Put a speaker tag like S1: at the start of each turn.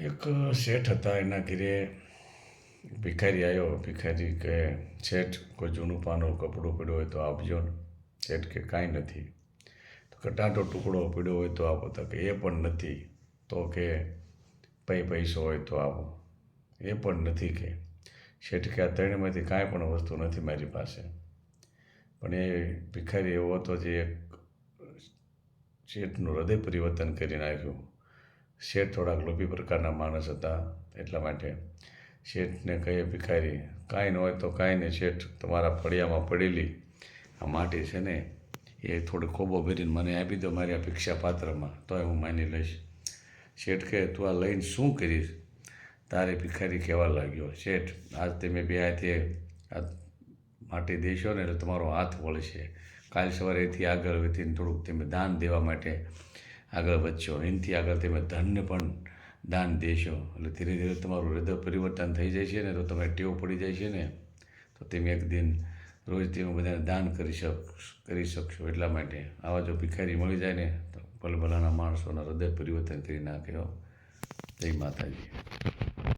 S1: એક શેઠ હતા, એના ઘરે ભિખારી આવ્યો. ભિખારી કે, શેઠ કોઈ જૂનું પાનું કપડું પડ્યું હોય તો આપજો ને. શેઠ કે કાંઈ નથી. તો કે ટાટો ટુકડો પડ્યો હોય તો આપો. તો કે એ પણ નથી. તો કે પૈસો હોય તો આપો. એ પણ નથી. કે શેઠ કે આ ત્રણેયમાંથી કાંઈ પણ વસ્તુ નથી મારી પાસે. પણ એ ભિખારી એવો હતો જે એક શેઠનું હૃદય પરિવર્તન કરી નાખ્યું. શેઠ થોડાક લોભી પ્રકારના માણસ હતા, એટલા માટે શેઠને કહે ભિખારી, કાંઈ ન હોય તો કાંઈ નહીં શેઠ, તમારા ફળિયામાં પડેલી આ માટી છે ને એ થોડી ખોબો ભરીને મને આપી દો મારી આ ભિક્ષા પાત્રમાં, તોય હું માની લઈશ. શેઠ કહે તું આ લઈને શું કરીશ? તારે ભિખારી કહેવા લાગ્યો, શેઠ આજ તમે બે હાથે આ માટી દેશો ને એટલે તમારો હાથ વળશે. કાલ સવારે એથી આગળ વધીને થોડુંક તમે દાન દેવા માટે આગળ વધશો. એનાથી આગળ તમે ધનને પણ દાન દેશો એટલે ધીરે ધીરે તમારું હૃદય પરિવર્તન થઈ જાય છે ને. તો તમે ટેવ પડી જાય છે ને, તો તમે એક દિન રોજ તમે બધાને દાન કરી શકશો. એટલા માટે આવા જો ભિખારી મળી જાય ને તો ભલભલાના માણસોના હૃદય પરિવર્તન કરી નાખે. જય માતાજી.